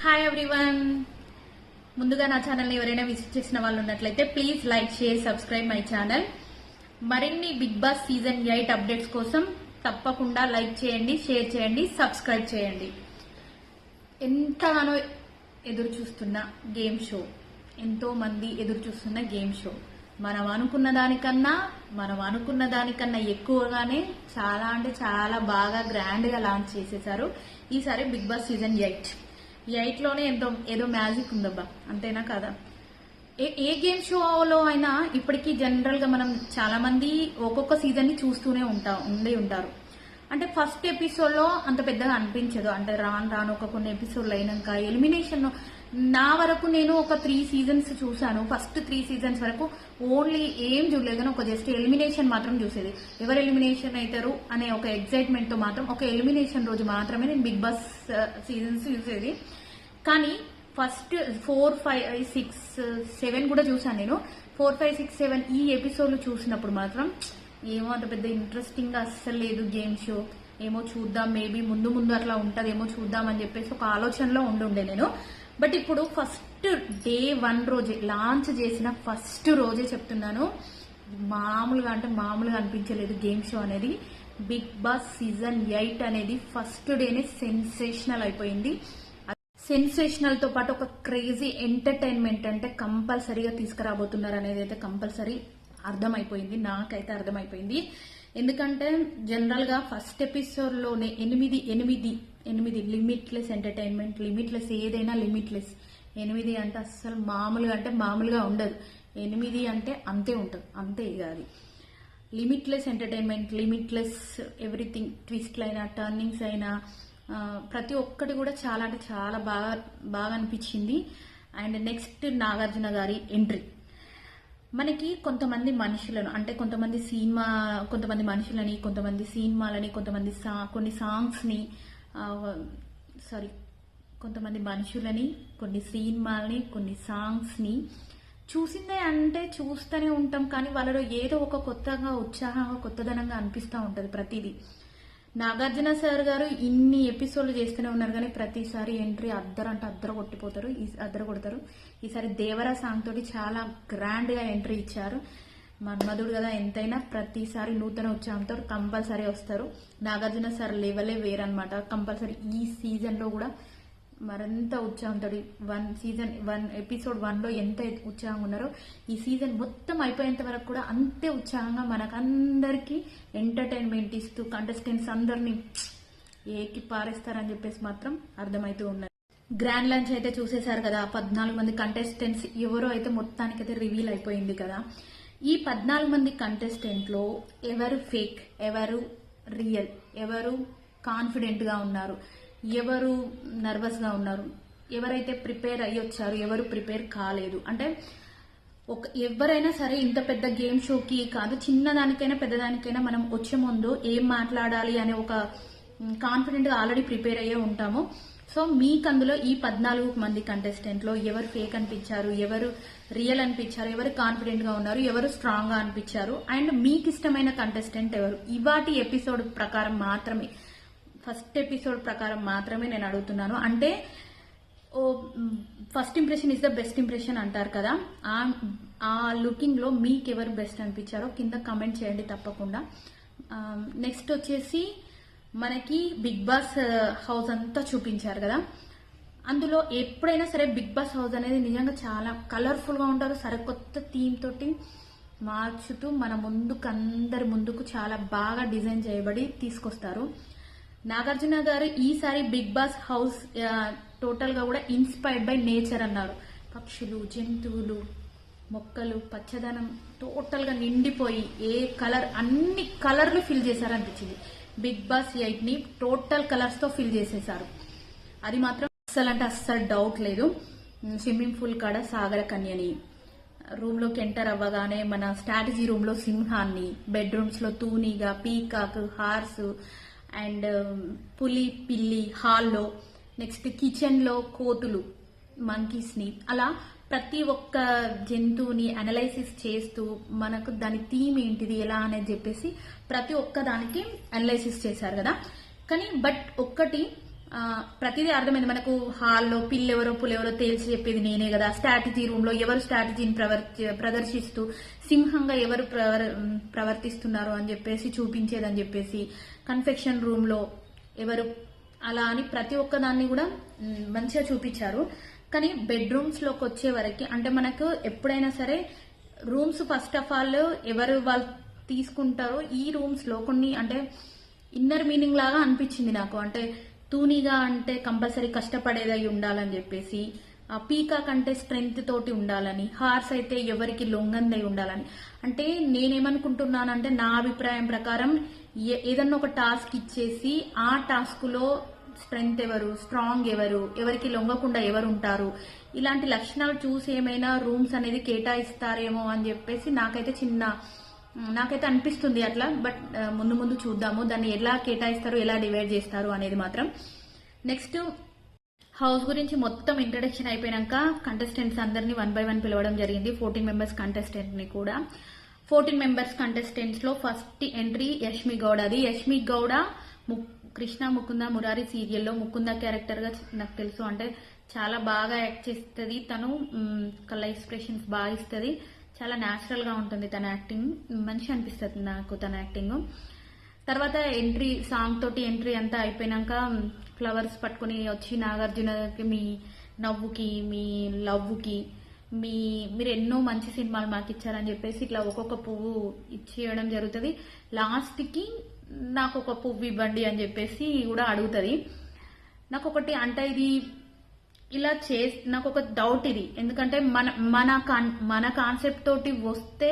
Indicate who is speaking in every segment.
Speaker 1: Hi everyone. ముందుగా నా ఛానల్ని ఎవరైనా విజిట్ చేసిన వాళ్ళు ఉన్నట్లయితే please like, share, subscribe my channel. మరిన్ని బిగ్ బాస్ సీజన్ 8 అప్డేట్స్ కోసం తప్పకుండా లైక్ చేయండి, షేర్ చేయండి, సబ్స్క్రైబ్ చేయండి. ఎంతగానో ఎదురు చూస్తున్న గేమ్ షో, ఎంతో మంది ఎదురు చూస్తున్న గేమ్ షో మనం అనుకున్న దానికన్నా ఎక్కువగానే చాలా అంటే చాలా బాగా గ్రాండ్ గా లాంచ్ చేసేసారు ఈసారి బిగ్ బాస్ సీజన్ 8 లోనే ఏదో మ్యాజిక్ ఉందబ్బా, అంతేనా కదా? ఏ గేమ్ షోలో అయినా ఇప్పటికీ జనరల్ గా మనం చాలా మంది ఒక్కొక్క సీజన్ ని చూస్తూనే ఉంటారు. అంటే ఫస్ట్ ఎపిసోడ్ లో అంత పెద్దగా అనిపించదు, అంటే రాను ఒక కొన్ని ఎపిసోడ్లు అయినాక ఎలిమినేషన్. నా వరకు నేను ఒక 3 సీజన్స్ చూసాను. ఫస్ట్ 3 సీజన్స్ వరకు ఓన్లీ ఏం చూడలేదు, కానీ ఒక జస్ట్ ఎలిమినేషన్ మాత్రం చూసేది. ఎవరు ఎలిమినేషన్ అవుతారు అనే ఒక ఎక్సైట్మెంట్ తో మాత్రం ఒక ఎలిమినేషన్ రోజు మాత్రమే నేను బిగ్ బాస్ సీజన్స్ చూసేది. కానీ ఫస్ట్ 4, 5, 6, 7 కూడా చూసాను నేను. 4, 5, 6, 7 ఈ ఎపిసోడ్లు చూసినప్పుడు మాత్రం ఏమో అంత పెద్ద ఇంట్రెస్టింగ్ గా అస్సలు లేదు గేమ్ షో. ఏమో చూద్దాం, మేబీ ముందు అట్లా ఉంటదేమో చూద్దాం అని చెప్పేసి ఒక ఆలోచనలో ఉండుండే నేను. బట్ ఇప్పుడు ఫస్ట్ డే 1 రోజే లాంచ్ చేసిన ఫస్ట్ రోజే చెప్తున్నాను, మామూలుగా అనిపించలేదు గేమ్ షో అనేది. బిగ్ బాస్ సీజన్ 8 అనేది ఫస్ట్ డేనే సెన్సేషనల్ అయిపోయింది. సెన్సేషనల్ తో పాటు ఒక క్రేజీ ఎంటర్టైన్మెంట్ అంటే కంపల్సరీగా తీసుకురాబోతున్నారు అనేది అయితే కంపల్సరీ అర్థమైపోయింది, నాకైతే అర్థమైపోయింది. ఎందుకంటే జనరల్ గా ఫస్ట్ ఎపిసోడ్ లోనే 8 లిమిట్లెస్ ఎంటర్టైన్మెంట్, లిమిట్లెస్ ఏదైనా లిమిట్లెస్. 8 అంటే అస్సలు మామూలుగా ఉండదు. 8 అంటే అంతే ఉంటుంది, అంతే ఇక అది లిమిట్లెస్ ఎంటర్టైన్మెంట్, లిమిట్లెస్ ఎవ్రీథింగ్. ట్విస్ట్లు అయినా, టర్నింగ్స్ అయినా, ప్రతి ఒక్కటి కూడా చాలా అంటే చాలా బాగా అనిపించింది. అండ్ నెక్స్ట్ నాగార్జున గారి ఎంట్రీ. మనకి కొంతమంది మనుషులను, అంటే కొంతమంది మనుషులని, కొంతమంది సినిమాలని, కొన్ని సాంగ్స్ ని కొంతమంది మనుషులని, కొన్ని సినిమాలని, కొన్ని సాంగ్స్ ని చూసిందే అంటే చూస్తూనే ఉంటాం, కానీ వాళ్ళలో ఏదో ఒక కొత్తగా, ఉత్సాహంగా, కొత్తదనంగా అనిపిస్తూ ఉంటది ప్రతిదీ. నాగార్జున సార్ గారు ఇన్ని ఎపిసోడ్లు చేస్తూనే ఉన్నారు, కానీ ప్రతిసారి ఎంట్రీ అద్దరు కొడతారు. ఈసారి దేవరా సాంగ్ తోటి చాలా గ్రాండ్ గా ఎంట్రీ ఇచ్చారు. మన్మధుడు కదా, ఎంతైనా ప్రతిసారి నూతన ఉత్సాహంతో కంపల్సరీ వస్తారు. నాగార్జున సార్ లెవెలే వేరనమాట. కంపల్సరీ ఈ సీజన్ లో కూడా మరింత ఉత్సాహంతో సీజన్ 1 ఎపిసోడ్ 1 లో ఎంత ఉత్సాహంగా ఉన్నారో ఈ సీజన్ మొత్తం అయిపోయేంత వరకు కూడా అంతే ఉత్సాహంగా మనకందరికి ఎంటర్టైన్మెంట్ ఇస్తూ కంటెస్టెంట్స్ అందరినీ ఏకి పారేస్తారని చెప్పేసి మాత్రం అర్థమైతూ ఉన్నారు. గ్రాండ్ లంచ్ అయితే చూసేశారు కదా. 14 మంది కంటెస్టెంట్స్ ఎవరో అయితే మొత్తానికైతే రివీల్ అయిపోయింది కదా. ఈ 14 మంది కంటెస్టెంట్ లో ఎవరు ఫేక్, ఎవరు రియల్, ఎవరు కాన్ఫిడెంట్ గా ఉన్నారు, ఎవరు నర్వస్ గా ఉన్నారు, ఎవరైతే ప్రిపేర్ అయ్యి వచ్చారు, ఎవరు ప్రిపేర్ కాలేదు. అంటే ఎవరైనా సరే ఇంత పెద్ద గేమ్ షోకి కాదు, చిన్నదానికైనా పెద్దదానికైనా మనం వచ్చే ముందు ఏం మాట్లాడాలి అనే ఒక కాన్ఫిడెంట్ గా ఆల్రెడీ ప్రిపేర్ అయ్యే ఉంటాము. సో మీకు అందులో ఈ 14 మంది కంటెస్టెంట్ లో ఎవరు ఫేక్ అనిపించారు, ఎవరు రియల్ అనిపించారు, ఎవరు కాన్ఫిడెంట్ గా ఉన్నారు, ఎవరు స్ట్రాంగ్ గా అనిపించారు, అండ్ మీకు ఇష్టమైన కంటెస్టెంట్ ఎవరు, ఇవాటి ఎపిసోడ్ ప్రకారం మాత్రమే, ఫస్ట్ ఎపిసోడ్ ప్రకారం మాత్రమే నేను అడుగుతున్నాను. అంటే first impression is the best impression అంటారు కదా, ఆ లుకింగ్ లో మీకు ఎవరు బెస్ట్ అనిపించారో కింద కమెంట్ చేయండి తప్పకుండా. నెక్స్ట్ వచ్చేసి మనకి బిగ్ బాస్ హౌస్ అంతా చూపించారు కదా. అందులో ఎప్పుడైనా సరే బిగ్ బాస్ హౌస్ అనేది నిజంగా చాలా కలర్ఫుల్ గా ఉంటారు. సరికొత్త థీమ్ తోటి మార్చుతూ మన అందరి ముందుకు చాలా బాగా డిజైన్ చేయబడి తీసుకొస్తారు. నాగార్జున గారు ఈసారి బిగ్ బాస్ హౌస్ టోటల్ గా కూడా ఇన్స్పైర్డ్ బై నేచర్ అన్నారు. పక్షులు, జంతువులు, మొక్కలు, పచ్చదనం టోటల్ గా నిండిపోయి ఏ కలర్, అన్ని కలర్లు ఫిల్ చేశారనిపించింది. బిగ్ బాస్ 8 ని టోటల్ కలర్స్ తో ఫిల్ చేసేసారు. అది మాత్రం అస్సలు డౌట్ లేదు. స్విమ్మింగ్ పూల్ కాడ సాగర కన్యని, రూమ్ లోకి ఎంటర్ అవ్వగానే మన స్ట్రాటజీ రూమ్ లో సింహాన్ని, బెడ్రూమ్స్ లో తూనిగా, పీకాక్, హార్స్ అండ్ పులి, పిల్లి హాల్లో, నెక్స్ట్ కిచెన్ లో కోతులు, మంకీస్ ని, అలా ప్రతి ఒక్క జంతువుని అనలైసిస్ చేస్తూ మనకు దాని థీమ్ ఏంటిది, ఎలా అనేది చెప్పేసి ప్రతి ఒక్క దానికి అనలైసిస్ చేశారు కదా. కానీ బట్ ఒక్కటి ప్రతిదీ అర్థమైంది మనకు. హాల్లో పిల్లెవరో పులెవరో తేల్చి చెప్పేది నేనే కదా, స్ట్రాటజీ రూమ్ లో ఎవరు స్ట్రాటజీని ప్రదర్శిస్తూ సింహంగా ఎవరు ప్రవర్తిస్తున్నారు అని చెప్పేసి చూపించేదని చెప్పేసి, కన్ఫెక్షన్ రూమ్ లో ఎవరు, అలా అని ప్రతి ఒక్క దాన్ని కూడా మంచిగా చూపించారు. కానీ బెడ్రూమ్స్ లోకి వచ్చే వరకు అంటే మనకు ఎప్పుడైనా సరే రూమ్స్ ఫస్ట్ ఆఫ్ ఆల్ ఎవరు వాళ్ళు తీసుకుంటారో ఈ రూమ్స్ లో కొన్ని అంటే ఇన్నర్ మీనింగ్ లాగా అనిపించింది నాకు. అంటే తూనిగా అంటే కంపల్సరీ కష్టపడేదై ఉండాలని చెప్పేసి, పీకాక్ అంటే స్ట్రెంగ్త్ తోటి ఉండాలని, హార్స్ అయితే ఎవరికి లొంగందై ఉండాలని. అంటే నేనేమనుకుంటున్నానంటే నా అభిప్రాయం ప్రకారం ఏదన్నా ఒక టాస్క్ ఇచ్చేసి ఆ టాస్క్ లో స్ట్రెంగ్త్ ఎవరు, స్ట్రాంగ్ ఎవరు, ఎవరికి లొంగకుండా ఎవరు ఉంటారు, ఇలాంటి లక్షణాలు చూసి ఏమైనా రూమ్స్ అనేది కేటాయిస్తారేమో అని చెప్పేసి నాకైతే అనిపిస్తుంది అట్లా. బట్ ముందు ముందు చూద్దాము దాన్ని ఎలా కేటాయిస్తారు, ఎలా డివైడ్ చేస్తారు అనేది మాత్రం. నెక్స్ట్ హౌస్ గురించి మొత్తం ఇంట్రడక్షన్ అయిపోయాక కంటెస్టెంట్స్ అందరినీ 1 by 1 పిలవడం జరిగింది. 14 మెంబర్స్ కంటెస్టెంట్ ని కూడా. 14 మెంబర్స్ కంటెస్టెంట్స్ లో ఫస్ట్ ఎంట్రీ యష్మి గౌడది. యష్మి గౌడ కృష్ణ ముకుంద మురారి సీరియల్లో ముకుంద క్యారెక్టర్ గా నాకు తెలుసు. అంటే చాలా బాగా యాక్ట్ చేస్తుంది తను, కళ్ళ ఎక్స్ప్రెషన్స్ బాగా ఇస్తుంది, చాలా న్యాచురల్ గా ఉంటుంది తన యాక్టింగ్, మంచిగా అనిపిస్తుంది నాకు తన యాక్టింగ్. తర్వాత ఎంట్రీ సాంగ్ తోటి ఎంట్రీ అంతా అయిపోయినాక ఫ్లవర్స్ పట్టుకుని వచ్చి నాగార్జునకి మీ నవ్వుకి మీ లవ్వుకి మీరు ఎన్నో మంచి సినిమాలు మాకు ఇచ్చారని చెప్పేసి ఇట్లా ఒక్కొక్క పువ్వు ఇచ్చేయడం జరుగుతుంది. లాస్ట్ కి నాకు ఒక పువ్వు ఇవ్వండి అని చెప్పేసి కూడా అడుగుతుంది. నాకు ఒకటి అంటే ఇది ఇలా నాకు ఒక డౌట్ ఇది, ఎందుకంటే మన కాన్సెప్ట్ తోటి వస్తే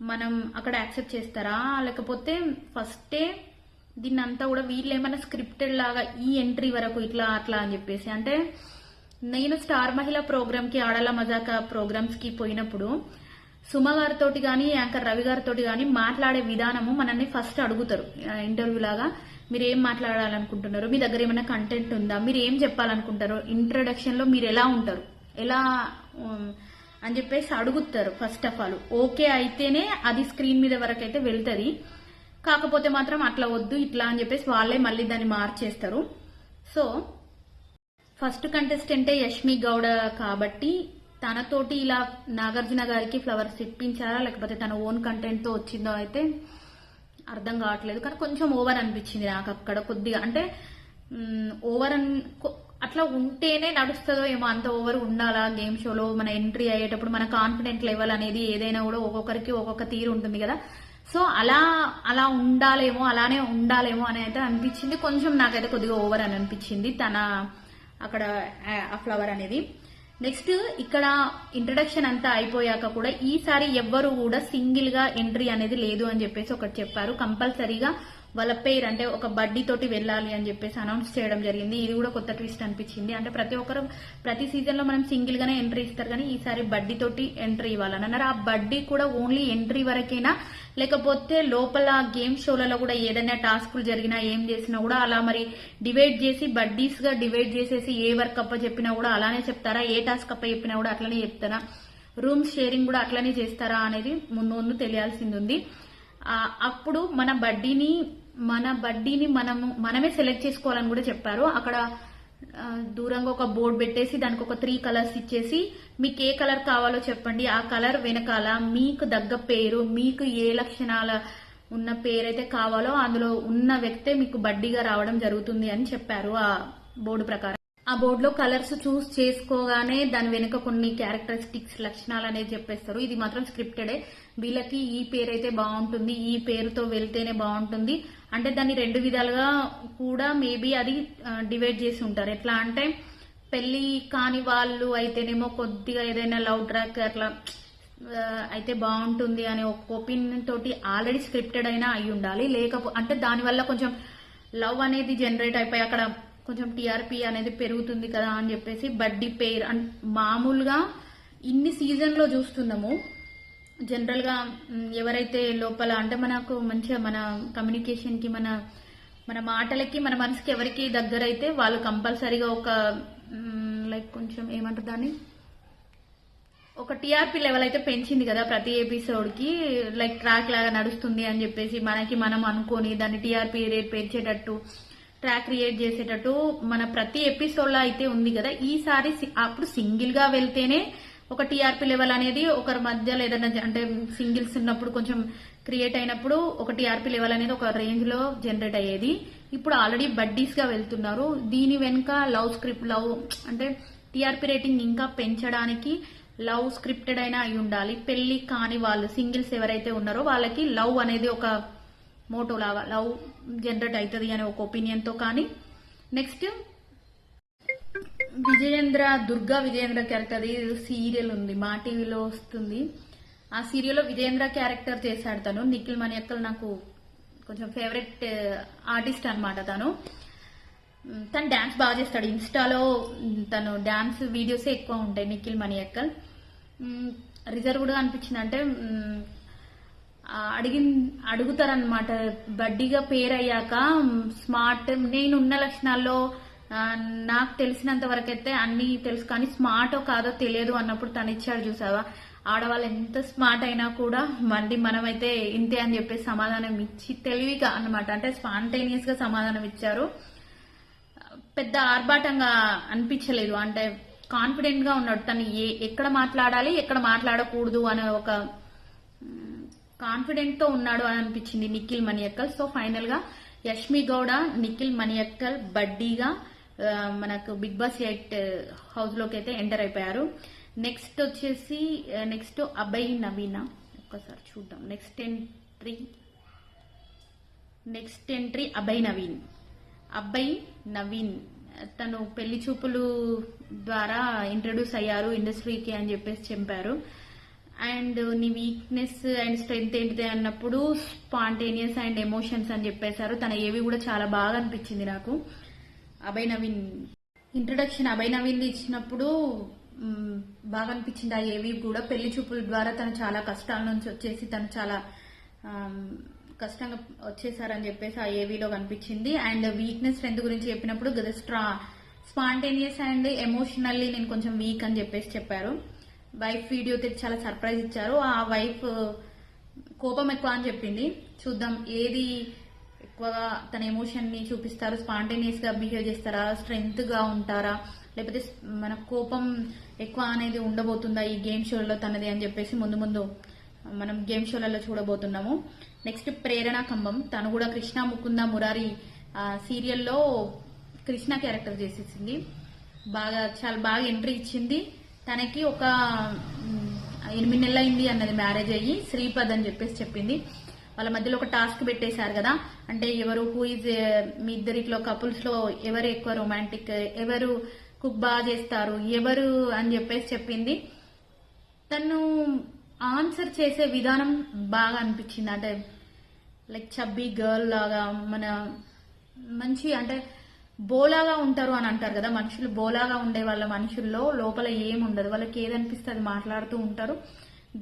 Speaker 1: మనం అక్కడ యాక్సెప్ట్ చేస్తారా, లేకపోతే ఫస్టే దీన్ని అంతా కూడా వీళ్ళు ఏమైనా స్క్రిప్టెడ్ లాగా ఈ ఎంట్రీ వరకు ఇట్లా అట్లా అని చెప్పేసి. అంటే నేను స్టార్ మహిళ ప్రోగ్రామ్ కి ఆడల మజాక ప్రోగ్రామ్స్ కి పోయినప్పుడు సుమ గారితో గానీ యాంకర్ రవి గారితో గానీ మాట్లాడే విధానము మనల్ని ఫస్ట్ అడుగుతారు ఇంటర్వ్యూ లాగా. మీరు ఏం మాట్లాడాలనుకుంటున్నారు, మీ దగ్గర ఏమైనా కంటెంట్ ఉందా, మీరు ఏం చెప్పాలనుకుంటారు, ఇంట్రడక్షన్ లో మీరు ఎలా ఉంటారు, ఎలా అని చెప్పేసి అడుగుతారు ఫస్ట్ ఆఫ్ ఆల్. ఓకే అయితేనే అది స్క్రీన్ మీద వరకు అయితే వెళ్తుంది, కాకపోతే మాత్రం అట్లా వద్దు ఇట్లా అని చెప్పేసి వాళ్ళే మళ్ళీ దాన్ని మార్చేస్తారు. సో ఫస్ట్ కంటెస్టెంటే యష్మి గౌడ కాబట్టి తనతోటి ఇలా నాగార్జున గారికి ఫ్లవర్స్ ఇప్పించారా లేకపోతే తన ఓన్ కంటెంట్ తో వచ్చిందో అయితే అర్థం కావట్లేదు. కానీ కొంచెం ఓవర్ అనిపించింది నాకు అక్కడ కొద్దిగా. అంటే ఓవర్ అట్లా ఉంటేనే నడుస్తుందో ఏమో, అంత ఓవర్ ఉండాలా గేమ్ షోలో. మన ఎంట్రీ అయ్యేటప్పుడు మన కాన్ఫిడెంట్ లెవెల్ అనేది ఏదైనా కూడా ఒక్కొక్కరికి ఒక్కొక్క తీరు ఉంటుంది కదా. సో అలా ఉండాలేమో, అలానే ఉండాలేమో అని అయితే అనిపించింది. కొంచెం నాకైతే కొద్దిగా ఓవర్ అని అనిపించింది తన అక్కడ ఆ ఫ్లవర్ అనేది. నెక్స్ట్ ఇక్కడ ఇంట్రడక్షన్ అంతా అయిపోయాక కూడా ఈసారి ఎవ్వరు కూడా సింగిల్ గా ఎంట్రీ అనేది లేదు అని చెప్పేసి ఒకటి చెప్పారు. కంపల్సరీగా వాళ్ళ పేరు అంటే ఒక బడ్డీ తోటి వెళ్ళాలి అని చెప్పేసి అనౌన్స్ చేయడం జరిగింది. ఇది కూడా కొత్త ట్విస్ట్ అనిపించింది. అంటే ప్రతి సీజన్ లో మనం సింగిల్ గానే ఎంట్రీ ఇస్తారు, కానీ ఈసారి బడ్డీ తోటి ఎంట్రీ ఇవ్వాలని అన్నారు. ఆ బడ్డీ కూడా ఓన్లీ ఎంట్రీ వరకేనా, లేకపోతే లోపల గేమ్ షోలలో కూడా ఏదైనా టాస్కులు జరిగినా ఏం చేసినా కూడా అలా మరి డివైడ్ చేసి బడ్డీస్ గా డివైడ్ చేసేసి ఏ వర్క్ అప్ప చెప్పినా కూడా అలానే చెప్తారా, ఏ టాస్క్ అప్ప చెప్పినా కూడా అట్లనే చెప్తారా, రూమ్స్ షేరింగ్ కూడా అట్లనే చేస్తారా అనేది ముందు తెలియాల్సింది ఉంది. అప్పుడు మన బడ్డీని మనమే సెలెక్ట్ చేసుకోవాలని కూడా చెప్పారు. అక్కడ దూరంగా ఒక బోర్డు పెట్టేసి దానికి ఒక 3 కలర్స్ ఇచ్చేసి మీకు ఏ కలర్ కావాలో చెప్పండి, ఆ కలర్ వెనకాల మీకు దగ్గ పేరు, మీకు ఏ లక్షణాల ఉన్న పేరైతే కావాలో అందులో ఉన్న వ్యక్తే మీకు బడ్డీగా రావడం జరుగుతుంది అని చెప్పారు ఆ బోర్డు ప్రకారం. ఆ బోర్డులో కలర్స్ చూస్ చేసుకోగానే దాని వెనుక కొన్ని క్యారెక్టరిస్టిక్స్ లక్షణాలు అనేది చెప్పేస్తారు. ఇది మాత్రం స్క్రిప్టెడే. వీళ్ళకి ఈ పేరు అయితే బాగుంటుంది, ఈ పేరుతో వెళ్తేనే బాగుంటుంది అంటే దాన్ని 2 విధాలుగా కూడా మేబీ అది డివైడ్ చేసి ఉంటారు. ఎట్లా అంటే పెళ్లి కాని వాళ్ళు అయితేనేమో కొద్దిగా ఏదైనా లవ్ ట్రాక్ అట్లా అయితే బాగుంటుంది అనే ఒక ఒపీనియన్ తోటి ఆల్రెడీ స్క్రిప్టెడ్ అయినా అయి ఉండాలి. లేకపోతే అంటే దానివల్ల కొంచెం లవ్ అనేది జనరేట్ అయిపోయి అక్కడ కొంచెం టీఆర్పీ అనేది పెరుగుతుంది కదా అని చెప్పేసి బడ్డీ పేరు మామూలుగా ఇన్ని సీజన్ లో చూస్తున్నాము. జనరల్ గా ఎవరైతే లోపల అంటే మనకు మంచిగా మన కమ్యూనికేషన్ కి మన మాటలకి మన మనసుకి ఎవరికి దగ్గర అయితే వాళ్ళు కంపల్సరీగా ఒక లైక్ కొంచెం ఏమంటారు దాన్ని ఒక టీఆర్పీ లెవెల్ అయితే పెంచింది కదా ప్రతి ఎపిసోడ్ కి, లైక్ ట్రాక్ లాగా నడుస్తుంది అని చెప్పేసి మనం అనుకొని దాన్ని టీఆర్పీ రేట్ పెంచేటట్టు ట్రాక్ క్రియేట్ చేసేటట్టు మన ప్రతి ఎపిసోడ్ లో అయితే ఉంది కదా. ఈసారి అప్పుడు సింగిల్ గా వెళ్తేనే ఒక టీఆర్పీ లెవెల్ అనేది ఒకరి మధ్యలో ఏదైనా అంటే సింగిల్స్ ఉన్నప్పుడు కొంచెం క్రియేట్ అయినప్పుడు ఒక టీఆర్పీ లెవెల్ అనేది ఒక రేంజ్ లో జనరేట్ అయ్యేది. ఇప్పుడు ఆల్రెడీ బడ్డీస్ గా వెళ్తున్నారు. దీని వెనుక లవ్ అంటే టీఆర్పీ రేటింగ్ ఇంకా పెంచడానికి లవ్ స్క్రిప్టెడ్ అయినా అయి ఉండాలి. పెళ్లి కాని వాళ్ళు సింగిల్స్ ఎవరైతే ఉన్నారో వాళ్ళకి లవ్ అనేది ఒక మోటో లాగా లవ్ జనరేట్ అవుతుంది అనే ఒక ఒపీనియన్ తో. కానీ next Durga Vijayendra character serial ఉంది, మా టీవీలో వస్తుంది. ఆ సీరియల్లో విజయేంద్ర క్యారెక్టర్ చేశాడు తను. నిఖిల్ మణియక్కల్ నాకు కొంచెం ఫేవరెట్ ఆర్టిస్ట్ అనమాట. తను డాన్స్ బాగా చేస్తాడు. ఇన్స్టాలో తను డాన్స్ వీడియోస్ ఎక్కువ ఉంటాయి నిఖిల్ మణియక్కల్. రిజర్వ్డ్ గా అనిపించింది. అంటే అడుగుతారనమాట బడ్డీగా పేరయ్యాక స్మార్ట్ నేనున్న లక్షణాల్లో నాకు తెలిసినంత వరకు అయితే అన్ని తెలుసు, కానీ స్మార్టో కాదో తెలియదు అన్నప్పుడు తను ఇచ్చాడు చూసావా. ఆడవాళ్ళు ఎంత స్మార్ట్ అయినా కూడా మనమైతే ఇంతే అని చెప్పేసి సమాధానం ఇచ్చి తెలివిగా అన్నమాట, అంటే స్పాంటేనియస్ గా సమాధానం ఇచ్చారు. పెద్ద ఆర్భాటంగా అనిపించలేదు, అంటే కాన్ఫిడెంట్ గా ఉన్నాడు. తను ఎక్కడ మాట్లాడాలి ఎక్కడ మాట్లాడకూడదు అనే ఒక కాన్ఫిడెంట్ తో ఉన్నాడు అని అనిపించింది నిఖిల్ మణియక్కల్. సో ఫైనల్ గా యష్మి గౌడ, నిఖిల్ మణియక్కల్ బడ్డీగా మనకు బిగ్ బాస్ 8 హౌస్ లోకి అయితే ఎంటర్ అయిపోయారు. నెక్స్ట్ వచ్చేసి అభయ్ నవీన, ఒక్కసారి చూద్దాం. Next entry Abhay Naveen. తను పెళ్లి చూపులు ద్వారా ఇంట్రడ్యూస్ అయ్యారు ఇండస్ట్రీకి అని చెప్పేసి చెప్పారు. అండ్ నీ వీక్నెస్ అండ్ స్ట్రెంగ్త్ ఏంటిది అన్నప్పుడు స్పాంటేనియస్ అండ్ ఎమోషన్స్ అని చెప్పేశారు. తన ఏవి కూడా చాలా బాగా అనిపించింది నాకు. అభయ్ నవీన్ ఇంట్రొడక్షన్ అభయ్ నవీన్ ఇచ్చినప్పుడు బాగా అనిపించింది. ఆ ఏవి కూడా పెళ్లి చూపుల ద్వారా తను చాలా కష్టాల నుంచి వచ్చేసి తను చాలా కష్టంగా వచ్చేసారని చెప్పేసి ఆ ఏవీలో కనిపించింది. అండ్ వీక్నెస్ స్ట్రెంగ్త్ గురించి చెప్పినప్పుడు స్పాంటేనియస్ అండ్ ఎమోషనల్లీ నేను కొంచెం వీక్ అని చెప్పేసి చెప్పారు. వైఫ్ వీడియో చాలా సర్ప్రైజ్ ఇచ్చారు. ఆ వైఫ్ కోపం ఎక్కువ అని చెప్పింది. చూద్దాం ఏది ఎక్కువగా తన ఎమోషన్ ని చూపిస్తారు, స్పాంటేనియస్ గా బిహేవ్ చేస్తారా, స్ట్రెంగ్త్ గా ఉంటారా, లేకపోతే మన కోపం ఎక్కువ అనేది ఉండబోతుందా ఈ గేమ్ షోలలో తనది అని చెప్పేసి ముందు మనం గేమ్ షోలలో చూడబోతున్నాము. నెక్స్ట్ ప్రేరణ కంబం, తను కూడా కృష్ణ ముకుంద మురారి సీరియల్లో కృష్ణ క్యారెక్టర్ చేసేసింది. చాలా బాగా ఎంట్రీ ఇచ్చింది. తనకి ఒక 8 నెలలు అయింది అన్నది మ్యారేజ్ అయ్యి, శ్రీపద్ అని చెప్పేసి చెప్పింది. వాళ్ళ మధ్యలో ఒక టాస్క్ పెట్టేశారు కదా, అంటే ఎవరు మీ ఇద్దరిలో కపుల్స్ లో ఎవరు ఎక్కువ రొమాంటిక్, ఎవరు కుక్ బాగా చేస్తారు, ఎవరు అని చెప్పేసి చెప్పింది. తను ఆన్సర్ చేసే విధానం బాగా అనిపించింది. అంటే లైక్ చబ్బీ గర్ల్ లాగా మన మంచి అంటే బోలాగా ఉంటారు అని అంటారు కదా మనుషులు. బోలాగా ఉండే వాళ్ళ మనుషుల్లో లోపల ఏముండదు, వాళ్ళకి ఏదనిపిస్తే అది మాట్లాడుతూ ఉంటారు.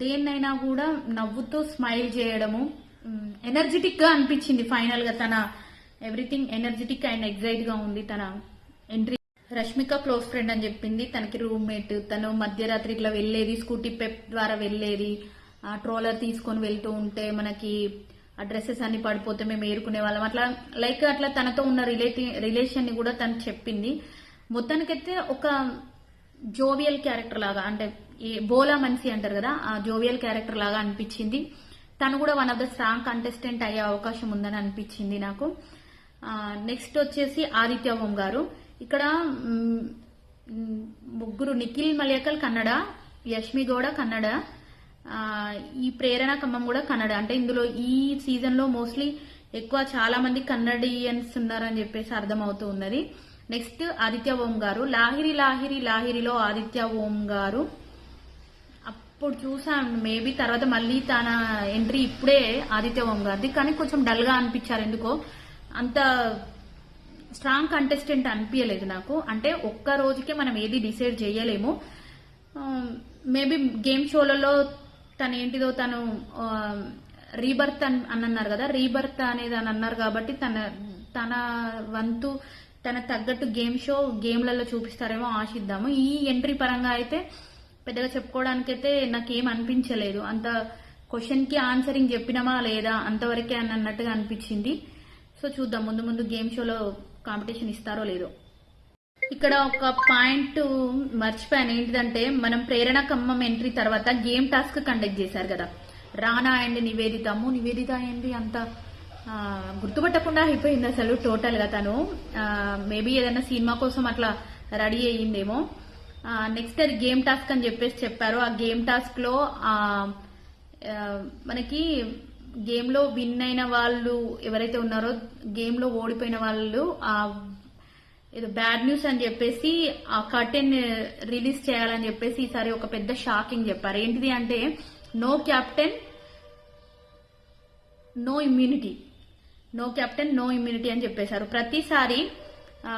Speaker 1: దేన్నైనా కూడా నవ్వుతూ స్మైల్ చేయడము, ఎనర్జెటిక్ గా అనిపించింది. ఫైనల్ గా తన ఎవ్రీథింగ్ ఎనర్జెటిక్ అండ్ ఎగ్జైట్ గా ఉంది తన ఎంట్రీ. రష్మిక క్లోజ్ ఫ్రెండ్ అని చెప్పింది. తనకి రూమ్మేట్. తను మధ్యరాత్రి ఇట్లా వెళ్లేది, స్కూటీ పెప్ ద్వారా వెళ్లేది, ట్రోలర్ తీసుకొని వెళ్తూ ఉంటే మనకి ఆ డ్రెస్సెస్ అన్ని పడిపోతే మేము ఏరుకునే వాళ్ళం, అట్లా తనతో ఉన్న రిలేషన్ ని కూడా తను చెప్పింది. మొత్తానికైతే ఒక జోవియల్ క్యారెక్టర్ లాగా, అంటే బోలా మనిషి అంటారు కదా, ఆ జోవియల్ క్యారెక్టర్ లాగా అనిపించింది. తను కూడా one of the strong contestant అయ్యే అవకాశం ఉందని అనిపించింది నాకు. నెక్స్ట్ వచ్చేసి ఆదిత్య ఓం గారు. ఇక్కడ ముగ్గురు, నిఖిల్ మలయకల్ కన్నడ, యష్మి గౌడ కన్నడ, ఈ ప్రేరణ ఖమ్మం కూడా కన్నడ. అంటే ఇందులో ఈ సీజన్ లో మోస్ట్లీ ఎక్కువ చాలా మంది కన్నడియన్స్ ఉన్నారని చెప్పేసి అర్థమవుతూ ఉన్నది. నెక్స్ట్ ఆదిత్య ఓం గారు. లాహిరిలో ఆదిత్య ఓం గారు అప్పుడు చూసాను, మేబీ తర్వాత మళ్ళీ తన ఎంట్రీ ఇప్పుడే ఆదిత్య ఓం గారిది, కానీ కొంచెం డల్ గా అనిపించారు. ఎందుకో అంత స్ట్రాంగ్ కంటెస్టెంట్ అనిపించలేదు నాకు. అంటే ఒక్క రోజుకే మనం ఏది డిసైడ్ చేయలేము. మేబీ గేమ్ షోలలో తను ఏంటిదో తను రీబర్త్ అని అన్నారు కదా, రీబర్త్ అనేది అని అన్నారు కాబట్టి తన వంతు తన తగ్గట్టు గేమ్లలో చూపిస్తారేమో ఆశిద్దాము. ఈ ఎంట్రీ పరంగా అయితే పెద్దగా చెప్పుకోవడానికైతే నాకేం అనిపించలేదు. అంత క్వశ్చన్ కి ఆన్సరింగ్ చెప్పినామా లేదా అంతవరకే అన్నట్టుగా అనిపించింది. సో చూద్దాం ముందు గేమ్ షోలో కాంపిటీషన్ ఇస్తారో లేదో. ఇక్కడ ఒక పాయింట్ మర్చిపోయాను, ఏంటిదంటే మనం ప్రేరణ ఖమ్మం ఎంట్రీ తర్వాత గేమ్ టాస్క్ కండక్ట్ చేశారు కదా, రానా అండ్ నివేదిత ఏంటి అంత గుర్తుపట్టకుండా అయిపోయింది అసలు టోటల్ గా. తను మేబీ ఏదైనా సినిమా కోసం అట్లా రెడీ అయ్యిందేమో. నెక్స్ట్ అది గేమ్ టాస్క్ అని చెప్పేసి చెప్పారు. ఆ గేమ్ టాస్క్ లో మనకి గేమ్ లో విన్ అయిన వాళ్ళు ఎవరైతే ఉన్నారో, గేమ్ లో ఓడిపోయిన వాళ్ళు ఏదో బ్యాడ్ న్యూస్ అని చెప్పేసి ఆ కర్టెన్ రిలీజ్ చేయాలని చెప్పేసి ఈసారి ఒక పెద్ద షాకింగ్ చెప్పారు. ఏంటిది అంటే no captain no immunity, no captain no immunity అని చెప్పేశారు.